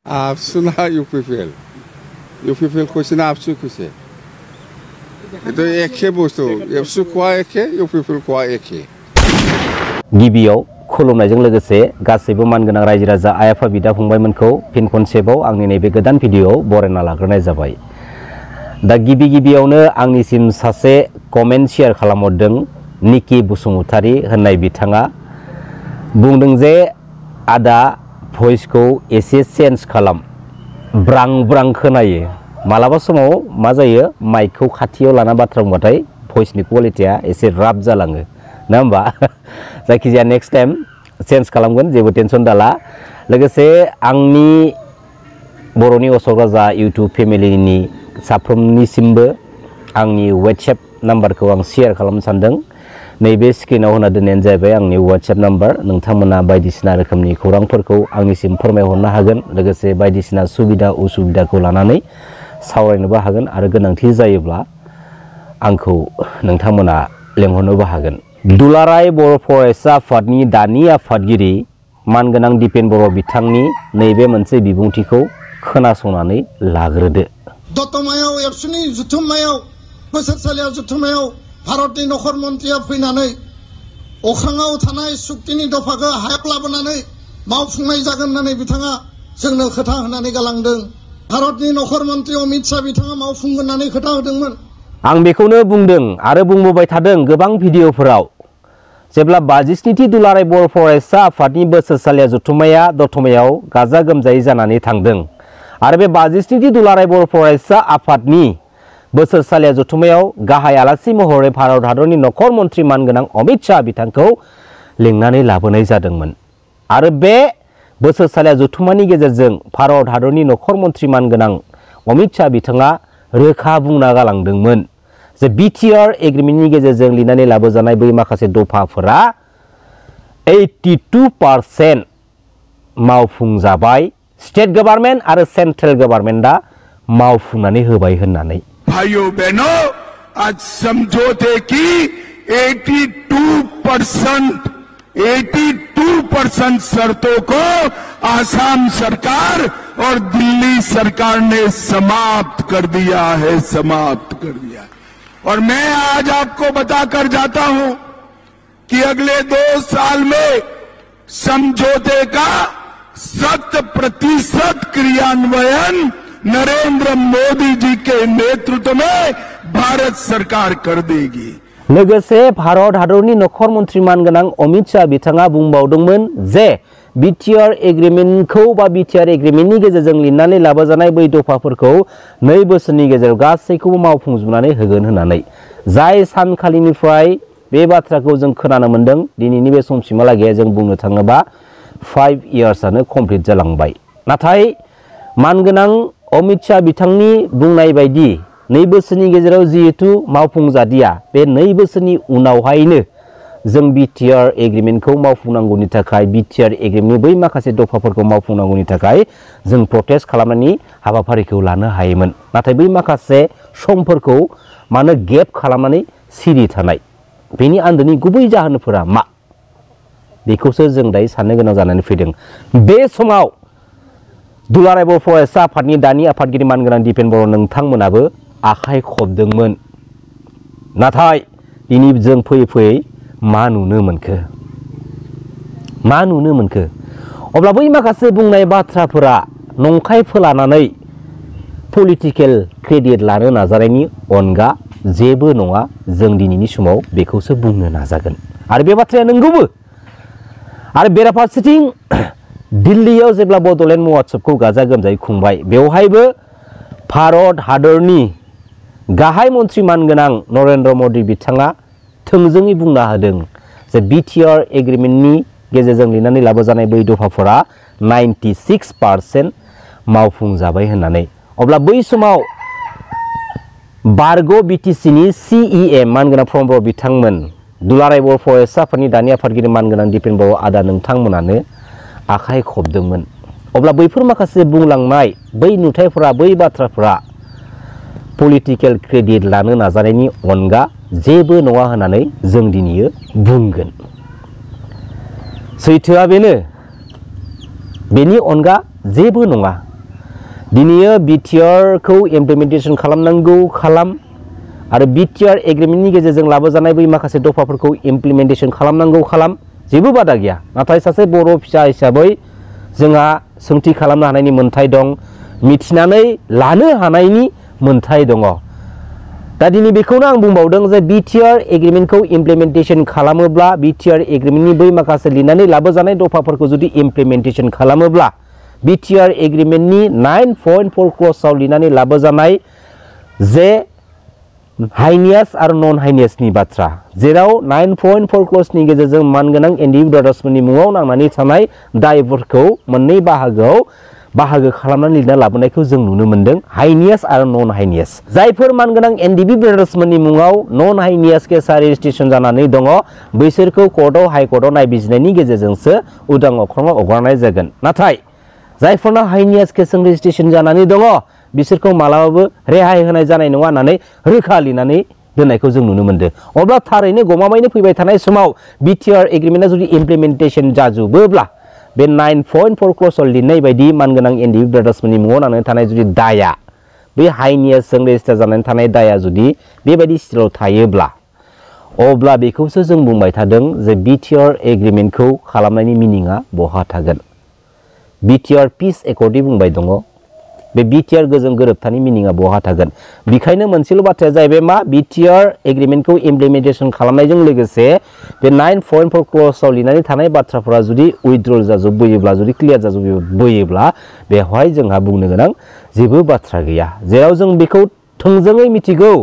Absu na UPPL kose na absu kose. Itu eke bustu. Absu kuah eke, UPPL kuah eke. गिबियाव खुलुमनायजों लोगोसे गासैबो मानगोनां रायजो राजा आइ आफा बिदा फंबायमोनखौ फिन खनसेबाव आंनि नैबे गोदान भिडिअ'आव बरायना लाग्रोनाय जाबाय। दा गिबियावनो आंनिसिम सासे कमेन्ट शेयार खालामहरदों निकि बसुमतारी होननाय बिथाङा बुंदों जे आदा भइसखौ एसे चेन्ज खालाम ब्रां ब्रां खोनायो। मालाबा समाव मा जायो माइकखौ खाथियाव लाना बाथ्रा बुंबाथाय भइसनि क्वालिटिया एसे राफ जालाङो ना होमबा जायखिजाया नेक्स्ट टाइम चेन्ज खालामगोन जेबो टेनसन दाला। लोगोसे आंनि बर'नि असक राजा इउटुब फेमिलिनि साफ्रोमनिसिमबो आंनि WhatsApp नाम्बारखौ आं शेयार खालामनो सानदों। नैबे स्क्रिनाव होना दोननायानो जाहैबाय आंनि WhatsApp नाम्बार। नोंथांमोना बायदिसिना रोखोमनि खौरांफोरखौ आंनिसिम फोरमायहरनो हागोन। लोगोसे बायदिसिना सुबिदा उसुबिदाखौ लानानै सावरायनोबो हागोन आरो गोनांथि जायोब्ला आंखौ नोंथांमोना लेंहरनोबो हागोन। दुलाराय बर' फरायसा आफादनि दानि आफादगिरि मानगोनां दिपेन बर' बिथांनि नैबे मोनसे बिबुंथिखौ खोनासंनानै लाग्रोदो। दतमायाव एबसुनि जुथुम्मायाव बोसोरसालियाव जुथुम्मायाव भारतनि नखर मन्त्रिया फैनानै अख्राङाव थानाय सुक्तिनि दफाखौ हायाव लाबोनानै मावफुंनाय जागोन होननानै बिथाङा जोंनो खोथा होनानै गालांदों। भारतनि नखर मन्त्रि अमित शाह बिथाङा मावफुंगोन होननानै खोथा होदोंमोन। आं बेखौनो बुंदों आरो बुंबोबाय थादों गोबां भिडिअफोराव जेब्ला 52थि दुलाराय बर' फरायसा आफादनि बोसोरसालिया जुथुम्माया दतमायाव गाजा गोमजायै जानानै थांदों आरो बे 52थि दुलाराय बर' फरायसा आफादनि बोसोरसालिया जुथुम्मायाव गाहाय आलासि महरै भारत हादरनि नखर मन्त्रि मानगोनां अमित शाह बिथांखौ लिंनानै लाबोनाय जादोंमोन आरो बे बोसोरसालिया जुथुम्मानि गेजेरजों भारत हादरनि नखर मन्त्रि मानगोनां अमित शाह बिथाङा रोखा बुंना गालांदोंमोन जे बिटिआर एग्रिमेन्टनि गेजेरजों लिरनानै लाबोजानाय बै माखासे दफाफोरा 82% मावफुंजाबाय स्टेट गभर्नमेन्ट आरो सेंट्रल गभर्नमेन्टआ मावफुंनानै होबाय होननानै। भाइयों बहनों आज समझौते की 82% शर्तों को आसाम सरकार और दिल्ली सरकार ने समाप्त कर दिया है। और मैं आज आपको बताकर जाता हूं कि अगले 2 साल में समझौते का 100% क्रियान्वयन नरेंद्र मोदी जी के नेतृत्व में भारत सरकार कर देगी। लोगोसे भारत हादरनि नखर मन्त्रि मानगोनां अमित शाह बिथाङा बुंबावदोंमोन जे बिटिआर एग्रिमेन्टखौ बा बिटिआर एग्रिमेन्टनि गेजेरजों लिरनानै लाबोजानाय बै दफाफोरखौ 2 बोसोरनि गेजेराव गासैखौबो मावफुंजोबनानै होगोन होननानै। जाय सानखालिनिफ्राय बे बाथ्राखौ जों खोनानो मोन्दों दिनैनि बे समसिमहालागै जों बुंनो थाङोबा 5 इयार्सआनो कमप्लिट जालांबाय। नाथाय मानगोनां अमित शाह बिथांनि बुंनाय बायदि 2 बोसोरनि गेजेराव जिहेतु मावफुंजादिया बे 2 बोसोरनि उनावहायनो जों बिटिआर एग्रिमेन्टखौ मावफुंनांगौनि थाखाय बिटिआर एग्रिमेन्टनि बै माखासे दफाफोरखौ मावफुंनांगौनि थाखाय जों प्रटेस्ट खालामनायनि हाबाफारिखौ लानो हायोमोन। नाथाय बै माखासे समफोरखौ मानो गेप खालामनानै सिरि थानाय बेनि आन्दोनि गुबै जाहोनफोरा मा बेखौसो जों दायो साननो गोनां जानानै फैदों। बे समाव दुलाराय बर' फरायसा आफादनि दानि आफादगिरि मानगोनां दिपेन बर' नोंथांमोनाबो आखाइ खबदोंमोन। नाथाय दिनै जों फैयै फैयै मा नुनो मोनखो अब्ला बै माखासे बुंनाय बाथ्राफोरा नंखाय फोलानानै पलिटिकेल क्रेडिट लानो नाजानायनि अनगा जेबो नङा। जों दिनैनि समाव बेखौसो बुंनो नाजागोन आरो बे बाथ्राया नंगौबो। आरो बेराफारसेथिं दिल्लीयाव जेब्ला बड'लेण्ड महोत्सबखौ गाजा गोमजायै खुंबाय बेवहायबो भारत हादरनि गाहाय मन्त्रि मानगोनां नरेंद्र मोदी बिथाङा थोंजोङै बुंना होदों जे बिटिआर एग्रिमेन्टनि गेजेरजों लिरनानै लाबोजानाय बै दफाफोरा 96% मावफुंजाबाय होननानै। अब्ला बै समाव बारग' बिटिसिनि CEM मानगोनां प्रमद बर' बिथांमोन दुलाराय बर' फरायसा आफादनि दानि आफादगिरि मानगोनां दिपेन बर' आदा नोंथांमोनानो आखाइ खबदोंमोन। अब्ला बैफोर माखासे बुंलांनाय बै नुथायफोरा बै बाथ्राफोरा पलिटिकेल क्रेडिट लानो नाजानायनि अनगा जेबो नङा होननानै जों दिनै बुंगोन। सैथोआ बेनो बेनि अनगा जेबो नङा। दिनैयो बिटिआर खौ इमप्लिमेन्टेसन खालामनांगौ खालाम आरो बिटिआर एग्रिमेन्टनि गेजेरजों लाबोजानाय बै माखासे दफाफोरखौ इमप्लिमेन्टेसन खालामनांगौ खालाम जेबो बादा गैया नाथाय सासे बर' फिसा हिसाबै जोंहा सोंथि खालामनो हानायनि मोन्थाय दं मिथिनानै लानो हानायनि मोन्थाय दङ दा दिनै बेखौनो आं बुंबावदों जे बिटिआर एग्रिमेन्टखौ इमप्लिमेन्टेसन खालामोब्ला बिटिआर एग्रिमेन्टनि बै माखासे लिरनानै लाबोजानाय दफाफोरखौ जुदि इमप्लिमेन्टेसन खालामोब्ला बिटिआर एग्रिमेन्टनि 9.4 क्ल'जआव लिरनानै लाबोजानाय जे हाइनियास आरो नन हाइनियासनि बाथ्रा जेराव 9.4 क्ल'जनि गेजेरजों मानगोनां एनडिबि ब्रादार्सफोरनि मुङाव नांनानै थानाय दायफोरखौ मोननै बाहागोआव बाहागो खालामनानै लिरना लाबोनायखौ जों नुनो मोनदों हाइनियास आरो नन हाइनियास जायफोर मानगोनां एनडिबि ब्रादार्सफोरनि मुङाव नन हाइनियास केसा रेजिस्ट्रेसन जानानै दङ बैसोरखौ कर्टआव हाइकर्टआव नायबिजिरनायनि गेजेरजोंसो उदां अख्राङाव हगारनाय जागोन नाथाय जायफोरना हाइनियास केसजों रेजिस्ट्रेसन जानानै दङ बिसोरखौ मालाबाबो रेहाय होनाय जानाय नङा होननानै रोखा लिरनानै दोननायखौ जों नुनो मोनदों अब्ला थारैनो गमामायैनो फैबाय थानाय समाव बिटिआर एग्रिमेन्टआ जुदि इमप्लिमेन्टेसन जाजोबोब्ला बे 9.4 क्ल'जआव लिरनाय बायदि मानगोनां एनडिबि ब्रादार्सफोरनि मुङाव नांनानै थानाय जुदि दाया बै हाइनियासजों रेजिस्टार जानानै थानाय दाया जुदि बेबायदि स्थितियाव थायोब्ला अब्ला बेखौसो जों बुंबाय थादों जे बिटिआर एग्रिमेन्टखौ खालामनायनि मिनिङा बहा थागोन बिटिआर पिस एकर्डै बुंबाय दङ बे बिटिआर गोजोन गोरोबथानि मिनिङा बहा थागोन बेखायनो मोनसेल' बाथ्राया जाहैबाय मा बिटिआर एग्रिमेन्टखौ इमप्लिमेन्टेसन खालामनायजों लोगोसे बे 9.4 क्ल'जआव लिरनानै थानाय बाथ्राफोरा जुदि उइथड्रल जाजोबबोयोब्ला जुदि क्लियार जाजोबबोयोब्ला बेवहाय जोंहा बुंनो गोनां जेबो बाथ्रा गैया जेराव जों बेखौ थोंजोङै मिथिगौ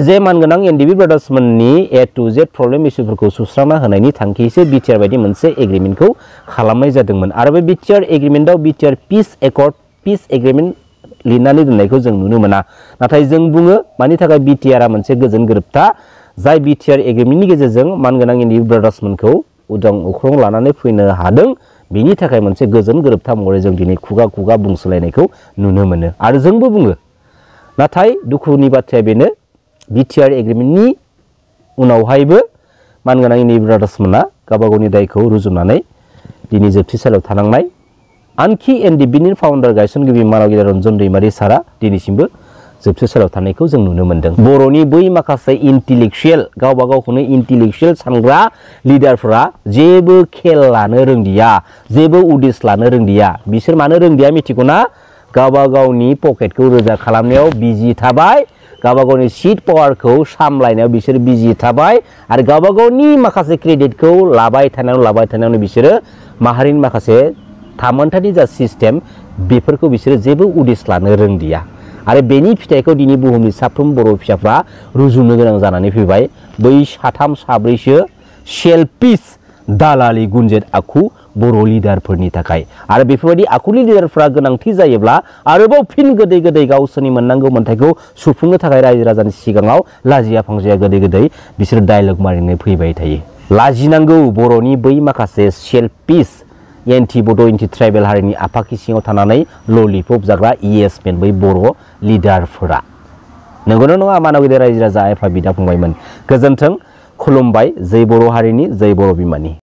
जे मानगोनां एनडिबि ब्रादार्समोननि ए टु जेड प्रब्लेम इस्युफोरखौ सुस्रांना होनायनि थांखिसो बिटिआर बायदि मोनसे एग्रिमेन्टखौ खालामनाय जादोंमोन आरो बे बिटिआर एग्रिमेन्टआव बिटिआर पिस एग्रिमेन्ट लिरनानै दोननायखौ जों नुनो मोना नाथाय जों बुङो मानि थाखाय बिटिआरआ मोनसे गोजोन गोरोबथा जाय बिटिआर एग्रिमेन्टनि गेजेरजों मानगोनां एनडिबि ब्रादार्समोनखौ उदां अख्राङाव लानानै फैनो हादों बेनि थाखाय मोनसे गोजोन गोरोबथा महरै जों दिनै खुगा खुगा बुंसोलायनायखौ नुनो मोनो आरो जोंबो बुङो नाथाय दुखुनि बाथ्राया बेनो बिटिआर एग्रिमेन्टनि उनावहायबो मानगोनां एनडिबि ब्रादार्समोना गावबा गावनि दायखौ रुजुनानै दिनै जोबथेसालियाव थानांनाय आनखि एनडिबिनि फाउन्डार गायसनगिरि मानगिरि रन्जन दैमारि सारा दिनैसिमबो जोबथेसालियाव थानायखौ जों नुनो मोनदों बर'नि बै माखासे इन्टेलेक्चुयेल गावबा गावखौनो इन्टेलेक्चुयेल सानग्रा लिडारफोरा जेबो खेल लानो रोंदिया जेबो उदिस लानो रोंदिया बिसोर मानो रोंदिया मिथिगौना गावबा गावनि पकेटखौ रोजा खालामनायाव बिजि थाबाय गावबा गावनि सीट पावारखौ सामलायनायाव बिसोर बिजि थाबाय आरो गावबा गावनि माखासे क्रेडिटखौ लाबाय थानायावनो बिसोरो माहारिनि माखासे थामोनथानि जा सिस्टेम बेफोरखौ बिसोरो जेबो उदिस लानो रोंदिया आरो बेनि फिथाइखौ दिनै बुहुमनि साफ्रोम बर' फिसाफ्रा रुजुनो गोनां जानानै फैबाय बै साथाम साब्रैसो सेल्फिश दालालि गुनजेत आखु बर' लिडारफोरनि थाखाय आरो बेफोरबायदि आखुनि लिडारफोरा गोनांथि जायोब्ला आरोबाव फिन गोदै गोदै गावसोरनि मोननांगौ मोन्थायखौ सुफुंनो थाखाय रायजो राजानि सिगाङाव लाजिया फांजिया गोदै गोदै बिसोर डायलग मारिनो फैबाय थायो लाजिनांगौ बर'नि बै माखासे सेल्फिश एन्टि बड' एन्टि ट्राइबेल हारिनि आफाखि सिङाव थानानै ललिपप जाग्रा इएसमेन बै बर' लिडारफोरा नंगौना नङा मानगिरि रायजो राजा आइ आफा बिदा फंबायमोन गोजोन्थों खुलुमबाय जै बर' हारिनि जै बर' बिमानि